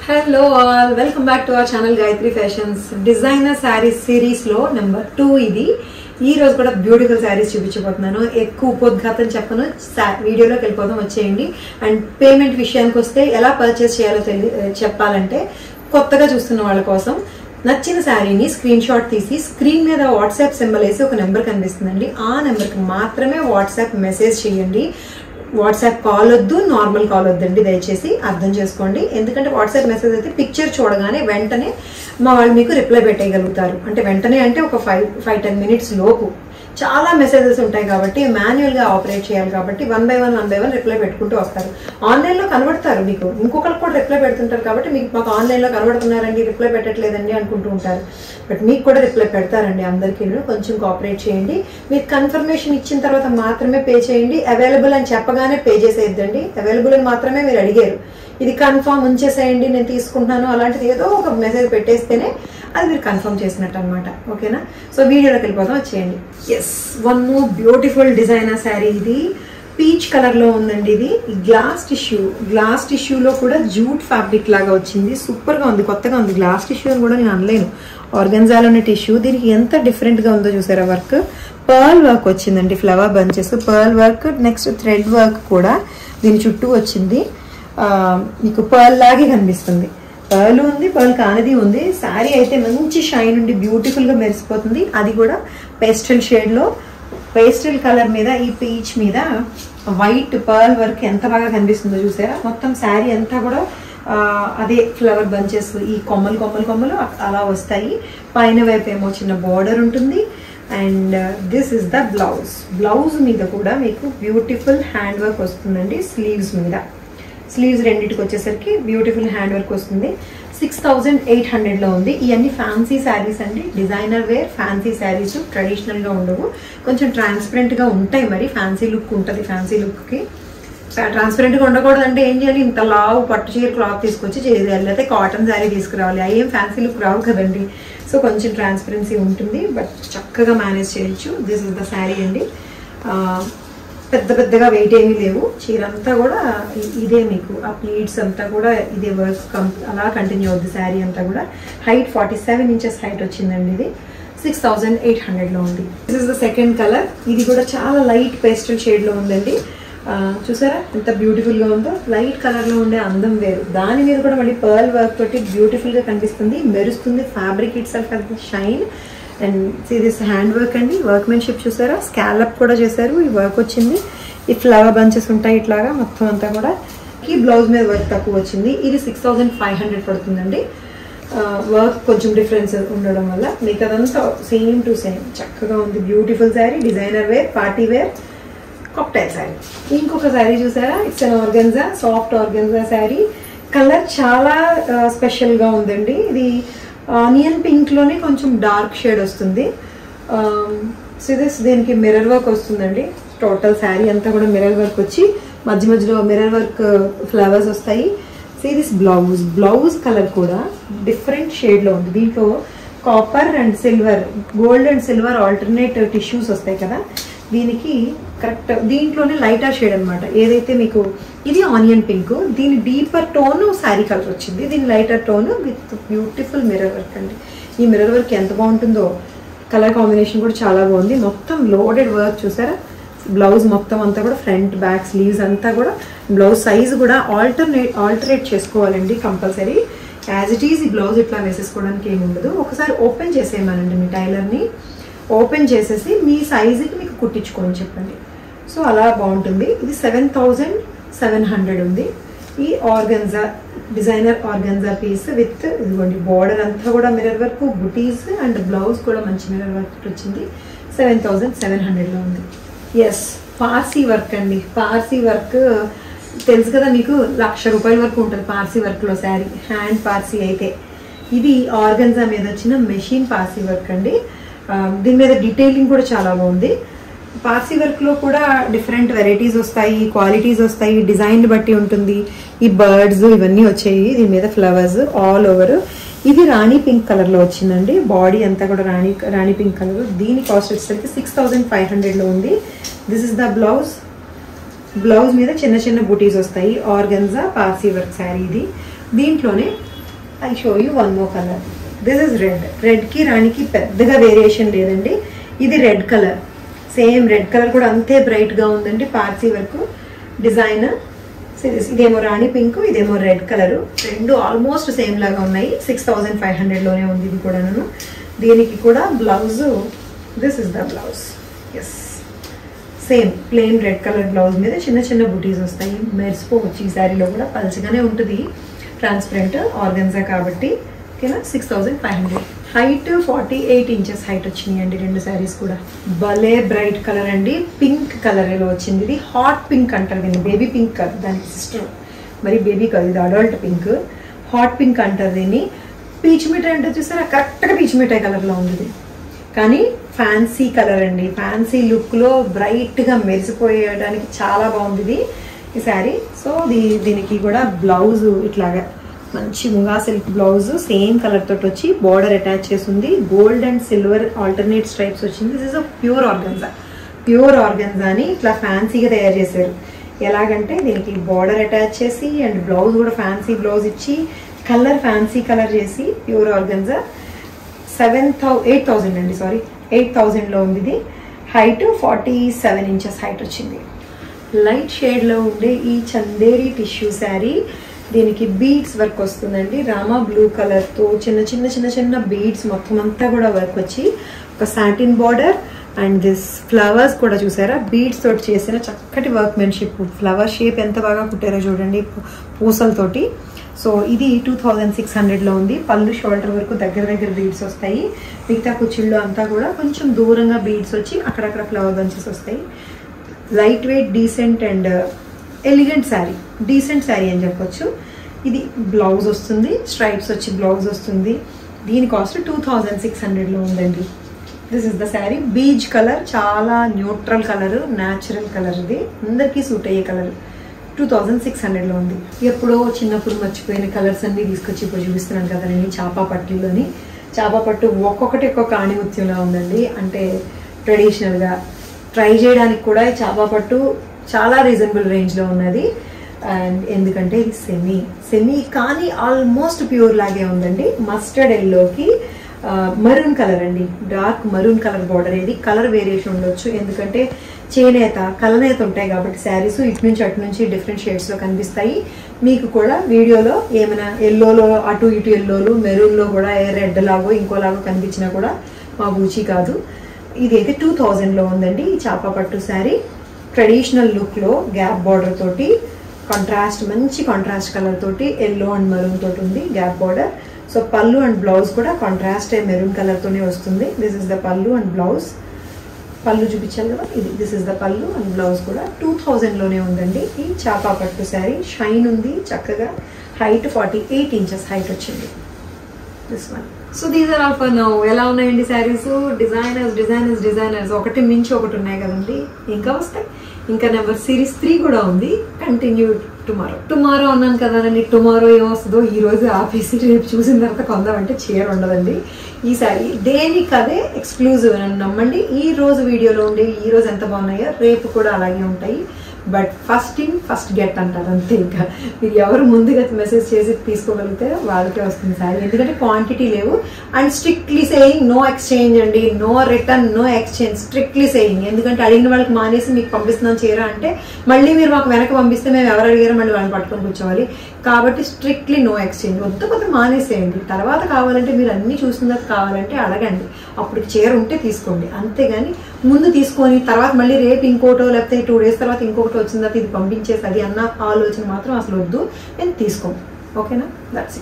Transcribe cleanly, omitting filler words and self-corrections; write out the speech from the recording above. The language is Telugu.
Hello all, welcome back to our channel Gayatri Fashions. Designer sarees series lo number 2 idi. ఈ రోజు కూడా బ్యూటిఫుల్ సారీస్ చూపించబోతున్నాను. ఎక్కువ పొద్దుగాతని చెప్పను, వీడియోలోకి వెళ్ళిపోదాం వచ్చేయండి. అండ్ పేమెంట్ విషయానికి వస్తే ఎలా పర్చేస్ చేయాలో చెప్పాలంటే కొత్తగా చూస్తున్న వాళ్ళ కోసం నచ్చిన శారీని స్క్రీన్ షాట్ తీసి స్క్రీన్ మీద వాట్సాప్ సింబల్ వేసి ఒక నెంబర్ కనిపిస్తుందండి, ఆ నెంబర్కి మాత్రమే వాట్సాప్ మెసేజ్ చేయండి. వాట్సాప్ కాల్ వద్దు, నార్మల్ కాల్ వద్దండి, దయచేసి అర్థం చేసుకోండి. ఎందుకంటే వాట్సాప్ మెసేజ్ అయితే పిక్చర్ చూడగానే వెంటనే మా వాళ్ళు మీకు రిప్లై పెట్టేయగలుగుతారు. అంటే వెంటనే అంటే ఒక 5-10 minutes లోపు. చాలా మెసేజెస్ ఉంటాయి కాబట్టి మాన్యువల్గా ఆపరేట్ చేయాలి కాబట్టి వన్ బై వన్ రిప్లై పెట్టుకుంటూ వస్తారు. ఆన్లైన్లో కనబడతారు, మీకు ఇంకొకరికి కూడా రిప్లై పెడుతుంటారు కాబట్టి మీకు మాకు ఆన్లైన్లో కనబడుతున్నారండి, రిప్లై పెట్టట్లేదండి అనుకుంటూ ఉంటారు. బట్ మీకు కూడా రిప్లై పెడతారండి. అందరికీ కొంచెం కోఆపరేట్ చేయండి. మీరు కన్ఫర్మేషన్ ఇచ్చిన తర్వాత మాత్రమే పే చేయండి. అవైలబుల్ అని చెప్పగానే పే చేసేద్దండి. అవైలబుల్ అని మాత్రమే మీరు అడిగారు, ఇది కన్ఫర్మ్ ఉంచేసేయండి నేను తీసుకుంటున్నాను అలాంటిది ఏదో ఒక మెసేజ్ పెట్టేస్తేనే అది మీరు కన్ఫర్మ్ చేసినట్టు అనమాట. ఓకేనా? సో వీడియోలోకి వెళ్ళిపోతాం వచ్చేయండి. Yes, one more beautiful designer sari. ఇది పీచ్ కలర్ లో ఉందండి. ఇది గ్లాస్ టిష్యూలో కూడా జూట్ ఫ్యాబ్రిక్ లాగా వచ్చింది. సూపర్ గా ఉంది, కొత్తగా ఉంది. గ్లాస్ టిష్యూ అని కూడా నేను అనలేను, ఆర్గన్జాలో ఉన్న టిష్యూ. దీనికి ఎంత డిఫరెంట్ గా ఉందో చూసారా. వర్క్ పర్ల్ వర్క్ వచ్చిందండి, flower bunches pearl work, next thread work కూడా దీని చుట్టూ వచ్చింది. మీకు పర్ల్ లాగే కనిపిస్తుంది. పర్ల్ ఉంది, పర్ల్ కానిది ఉంది. శారీ అయితే మంచి షైన్ ఉండి బ్యూటిఫుల్ గా మెరిసిపోతుంది. అది కూడా పేస్టల్ షేడ్ లో, పేస్టల్ కలర్ మీద ఈ పీచ్ మీద వైట్ పర్ల్ వర్క్ ఎంత బాగా కనిపిస్తుందో చూసారా. మొత్తం శారీ అంతా కూడా అదే ఫ్లవర్ బంచెస్, ఈ కొమ్మలు అలా వస్తాయి. పైన వైపు ఏమో చిన్న బార్డర్ ఉంటుంది. And this is the blouse మీద కూడా మీకు బ్యూటిఫుల్ హ్యాండ్ వర్క్ వస్తుందండి. స్లీవ్స్ రెండింటికి వచ్చేసరికి బ్యూటిఫుల్ హ్యాండ్ వర్క్ వస్తుంది. 6800 లో ఉంది. ఇవన్నీ ఫ్యాన్సీ శారీస్ అండి, designer wear fancy saris. Traditional గా ఉండవు, కొంచెం ట్రాన్స్పరెంట్ గా ఉంటాయి. మరి ఫ్యాన్సీ లుక్ ఉంటుంది. ఫ్యాన్సీ లుక్ కి ట్రాన్స్పరెంట్ గా ఉండకూడదంటే ఏం చేయాలి, ఇంత లావు పట్టు చీర క్లాత్ తీసుకొచ్చి చేయాలి, లేకపోతే కాటన్ శారీ తీసుకురావాలి. అవి ఏం ఫ్యాన్సీ లుక్ రావు కదండి. సో కొంచెం ట్రాన్స్పరెన్సీ ఉంటుంది, బట్ చక్కగా మేనేజ్ చేయొచ్చు. దిస్ ఇస్ ద శారీ అండి. పెద్దగా వెయిట్ ఏమీ లేవు. చీర అంతా కూడా ఇదే, మీకు ఆ ప్లీట్స్ అంతా కూడా ఇదే వర్క్ అలా కంటిన్యూ అవుద్ది. శారీ అంతా కూడా హైట్ 47 inches హైట్ వచ్చిందండి. ఇది 6800 లో ఉంది. This is the second colour. ఇది కూడా చాలా లైట్ పేస్టల్ షేడ్ లో ఉందండి. చూసారా ఎంత బ్యూటిఫుల్ గా ఉందో. లైట్ కలర్ లో ఉండే అందం వేరు. దాని మీద కూడా మళ్ళీ పర్ల్ వర్క్ తోటి బ్యూటిఫుల్ గా కనిపిస్తుంది, మెరుస్తుంది. Fabric itself has the shine. And see this hand work అండి, వర్క్మెన్షిప్ చూసారా. స్కాలప్ కూడా చేశారు, ఈ వర్క్ వచ్చింది. ఈ ఫ్లవర్ బంచెస్ ఉంటాయి ఇట్లాగా మొత్తం అంతా కూడా. ఈ బ్లౌజ్ మీద వర్క్ తక్కువ వచ్చింది. ఇది 6500 పడుతుందండి. వర్క్ కొంచెం డిఫరెన్స్ ఉండడం వల్ల మిగతాదంతా సేమ్ టు సేమ్ చక్కగా ఉంది. Beautiful sari, designer wear, party wear, cocktail sari. ఇంకొక శారీ చూసారా, it's an organza, soft organza sari. Colour చాలా స్పెషల్ గా ఉందండి. ఇది ఆనియన్ పింక్ లోనే కొంచెం డార్క్ షేడ్ వస్తుంది. దీనికి మిర్రర్ వర్క్ వస్తుందండి. టోటల్ శారీ అంతా కూడా మిర్రర్ వర్క్ వచ్చి మధ్యలో మిర్రర్ వర్క్ ఫ్లవర్స్ వస్తాయి. దిస్ బ్లౌజ్ కలర్ కూడా డిఫరెంట్ షేడ్ లో ఉంది. దీంట్లో copper and silver, gold and silver alternate tissues వస్తాయి కదా. దీనికి కరెక్ట్ దీంట్లోనే లైటర్ షేడ్ అనమాట. ఏదైతే మీకు ఇది ఆనియన్ పింక్, దీని డీపర్ టోన్ శారీ కలర్ వచ్చింది. దీని lighter tone with beautiful mirror work అండి. ఈ మిర్రర్ వర్క్ ఎంత బాగుంటుందో. కలర్ కాంబినేషన్ కూడా చాలా బాగుంది. మొత్తం లోడెడ్ వర్క్ చూసారా. బ్లౌజ్ మొత్తం అంతా కూడా ఫ్రంట్ బ్యాక్ స్లీవ్స్ అంతా కూడా. బ్లౌజ్ సైజ్ కూడా ఆల్టరేట్ చేసుకోవాలండి కంపల్సరీ. యాజ్ ఇట్ ఈజ్ ఈ బ్లౌజ్ ఇట్లా వేసేసుకోవడానికి ఏమి ఉండదు. ఒకసారి ఓపెన్ చేసేయమనండి మీ టైలర్ని. ఓపెన్ చేసేసి మీ సైజుకి మీకు కుట్టించుకొని చెప్పండి. సో అలా బాగుంటుంది. ఇది 7700 ఉంది. ఈ organza designer organza piece with ఇదిగోండి బోర్డర్ అంతా కూడా mirror work, buttis and blouse కూడా మంచి మిర్రర్ వర్క్ వచ్చింది. 7700 లో ఉంది. ఎస్, పార్సీ వర్క్ అండి. పార్సీ వర్క్ తెలుసు కదా మీకు, 1,00,000 రూపాయల వరకు ఉంటుంది పార్సీ వర్క్ లో శారీ. హ్యాండ్ పార్సీ అయితే ఇది ఆర్గన్జా మీద వచ్చిన మెషిన్ పార్సీ వర్క్ అండి. దీని మీద డీటెయిలింగ్ కూడా చాలా బాగుంది. పార్సీ వర్క్ లో కూడా డిఫరెంట్ వెరైటీస్ వస్తాయి, క్వాలిటీస్ వస్తాయి, డిజైన్ బట్టి ఉంటుంది. ఈ బర్డ్స్ ఇవన్నీ వచ్చాయి. దీని మీద ఫ్లవర్స్ ఆల్ ఓవర్. ఇది రాణి పింక్ కలర్ లో వచ్చిందండి. బాడీ అంతా కూడా రాణి పింక్ కలర్. దీని కాస్ట్ వచ్చేసరికి 6500 లో ఉంది. దిస్ ఇస్ ద బ్లౌజ్ మీద చిన్న చిన్న బూటీస్ వస్తాయి. ఆర్గన్జా పార్సీ వర్క్ శారీ ఇది. దీంట్లోనే I show you one more colour. This is red. రెడ్కి రాణికి పెద్దగా వేరియేషన్ లేదండి. ఇది red colour, same red colour కూడా అంతే బ్రైట్గా ఉందండి. పార్సీ వరకు డిజైన్. ఇదేమో రాణి పింక్, ఇదేమో రెడ్ కలరు. రెండు ఆల్మోస్ట్ సేమ్ లాగా ఉన్నాయి. 6500లోనే ఉంది ఇది కూడాను. దీనికి కూడా blouse, this is the blouse. Yes, same plain red colour blouse మీద చిన్న చిన్న బుటీస్ వస్తాయి. మెరిసిపోవచ్చు. ఈ శారీలో కూడా పల్చగానే ఉంటుంది, ట్రాన్స్పరెంట్ ఆర్గన్జా కాబట్టి. ఓకేనా, 6500. హైట్ 48 ఇంచెస్ హైట్ వచ్చినాయండి రెండు శారీస్ కూడా. భలే బ్రైట్ కలర్ అండి. పింక్ కలర్లో వచ్చింది. ఇది హాట్ పింక్ అంటారు దీన్ని, బేబీ పింక్ కాదు, దానికి సిస్టర్. మరి బేబీ కాదు, ఇది అడల్ట్ పింక్. హాట్ పింక్ అంటారు దీన్ని. పీచ్ మిఠాయి అంటే చూసారా, కరెక్ట్గా పీచ్ మిఠాయి కలర్లో ఉంది ఇది. కానీ ఫ్యాన్సీ కలర్ అండి. ఫ్యాన్సీ లుక్లో బ్రైట్గా మెరిసిపోయడానికి చాలా బాగుంది ఈ శారీ. సో దీనికి కూడా బ్లౌజ్ ఇట్లాగా మంచి muga silk blouse, same colour తోటి వచ్చి బార్డర్ అటాచ్ చేసింది. Gold and silver alternate stripes వచ్చింది. This is a pure organza. Pure ఆర్గన్జాని ఇట్లా ఫ్యాన్సీగా తయారు చేశారు. ఎలాగంటే దీనికి బార్డర్ అటాచ్ చేసి అండ్ బ్లౌజ్ కూడా ఫ్యాన్సీ బ్లౌజ్ ఇచ్చి కలర్ ఫ్యాన్సీ కలర్ చేసి ప్యూర్ ఆర్గన్జా. 8,000 అండి, సారీ 8,000లో ఉంది ఇది. హైట్ 47 ఇంచెస్ హైట్ వచ్చింది. లైట్ షేడ్లో ఉండే ఈ చందేరి టిష్యూ శారీ, దీనికి బీడ్స్ వర్క్ వస్తుందండి. రామా బ్లూ కలర్తో చిన్న చిన్న చిన్న చిన్న బీడ్స్ మొత్తం అంతా కూడా వర్క్ వచ్చి ఒక satin border and this flowers కూడా చూసారా, బీడ్స్ తోటి చేసిన చక్కటి వర్క్మెన్షిప్. ఫ్లవర్ షేప్ ఎంత బాగా కుట్టారో చూడండి పూసలతోటి. సో ఇది 2600లో ఉంది. పళ్ళు షోల్డర్ వరకు దగ్గర దగ్గర బీడ్స్ వస్తాయి. మిగతా కుచ్చిళ్ళు అంతా కూడా కొంచెం దూరంగా బీడ్స్ వచ్చి అక్కడక్కడ ఫ్లవర్ బంచెస్ వస్తాయి. Light weight, decent and elegant sari. Decent sari అని చెప్పొచ్చు. ఇది బ్లౌజ్ వస్తుంది, స్ట్రైప్స్ వచ్చి బ్లౌజ్ వస్తుంది. దీని కాస్ట్ 2600లో ఉందండి. This is the sari. Beige colour, చాలా న్యూట్రల్ కలర్, న్యాచురల్ కలర్. ఇది అందరికీ సూట్ అయ్యే కలర్. 2600లో ఉంది. ఎప్పుడో చిన్నప్పుడు మర్చిపోయిన కలర్స్ అన్ని తీసుకొచ్చి ఇప్పుడు చూపిస్తున్నాను కదా నేను. చాపా పట్టులోని, చాపా పట్టు ఒక్కొక్కటి ఒక్కొక్క ఆణిముత్యంలా ఉందండి. అంటే ట్రెడిషనల్గా ట్రై చేయడానికి కూడా చాపా పట్టు చాలా రీజనబుల్ రేంజ్లో ఉన్నది. అండ్ ఎందుకంటే ఇది సెమీ కానీ ఆల్మోస్ట్ ప్యూర్ లాగే ఉందండి. మస్టర్డ్ ఎల్లోకి మరూన్ కలర్ అండి, డార్క్ మరూన్ కలర్ బార్డర్. ఇది కలర్ వేరియేషన్ ఉండొచ్చు, ఎందుకంటే చేనేత కలనేత ఉంటాయి కాబట్టి శారీస్ ఇటు నుంచి అటు నుంచి డిఫరెంట్ షేడ్స్లో కనిపిస్తాయి. మీకు కూడా వీడియోలో ఏమైనా ఎల్లోలో అటు ఇటు ఎల్లోలు, మెరూన్లో కూడా రెడ్ లాగో ఇంకోలాగో కనిపించినా కూడా మా బూచి కాదు. ఇదైతే 2000లో ఉందండి ఈ చాపా పట్టు శారీ. ట్రెడిషనల్ లుక్లో గ్యాప్ బార్డర్ తోటి కాంట్రాస్ట్, మంచి కాంట్రాస్ట్ కలర్ తోటి ఎల్లో అండ్ మెరూన్ తోటి ఉంది గ్యాప్ బార్డర్. సో పళ్ళు అండ్ బ్లౌజ్ కూడా కాంట్రాస్ట్ మెరూన్ కలర్తోనే వస్తుంది. దిస్ ఇస్ ద పళ్ళు అండ్ బ్లౌజ్. పళ్ళు చూపించాలి కదా, ఇది దిస్ ఇస్ ద పళ్ళు అండ్ బ్లౌజ్ కూడా 2000లోనే ఉందండి. ఈ చాపా పట్టు శారీ షైన్ ఉంది చక్కగా. హైట్ 48 ఇంచెస్ హైట్ వచ్చింది. This one. So these are all for now. ఎలా ఉన్నాయండి శారీస్? డిజైనర్స్ ఒకటి మించి ఒకటి ఉన్నాయి కదండి. ఇంకా వస్తాయి. ఇంకా నెంబర్ సిరీస్ 3 కూడా ఉంది. కంటిన్యూ టుమారో అన్నాను కదా అండి. టుమారో ఏమొస్తుందో ఈ రోజు ఆఫీస్, రేపు చూసిన తర్వాత కొందామంటే చీర ఉండదండి. ఈ సారీ దేనికదే ఎక్స్క్లూజివ్ అని నమ్మండి. ఈ రోజు వీడియోలో ఉండే ఈ రోజు ఎంత బాగున్నాయో రేపు కూడా అలాగే ఉంటాయి. But first in first get అంటారు అంతే. ఇంకా మీరు ఎవరు ముందుగా మెసేజ్ చేసి తీసుకోగలిగితే వాళ్ళకే వస్తుంది సారీ. ఎందుకంటే క్వాంటిటీ లేవు. And strictly saying no exchange అండి, no return, no exchange. Strictly saying. ఎందుకంటే అడిగిన వాళ్ళకి మానేసి మీకు పంపిస్తున్నాం చీర అంటే మళ్ళీ మీరు మాకు వెనక పంపిస్తే మేము ఎవరు అడిగారో మళ్ళీ వాళ్ళని పట్టుకొని కూర్చోవాలి. కాబట్టి స్ట్రిక్ట్లీ నో ఎక్స్చేంజ్. కొత్త మానేసేయండి. తర్వాత కావాలంటే మీరు అన్ని చూసిన తర్వాత కావాలంటే అడగండి. అప్పుడు చీర ఉంటే తీసుకోండి. అంతేగాని ముందు తీసుకొని తర్వాత మళ్ళీ రేపు ఇంకోటో లేకపోతే 2 days తర్వాత ఇంకొకటి వచ్చిన తర్వాత ఇది పంపించేసి అది అన్న ఆలోచన మాత్రం అసలు వద్దు. నేను తీసుకోండి. ఓకేనా? That's it.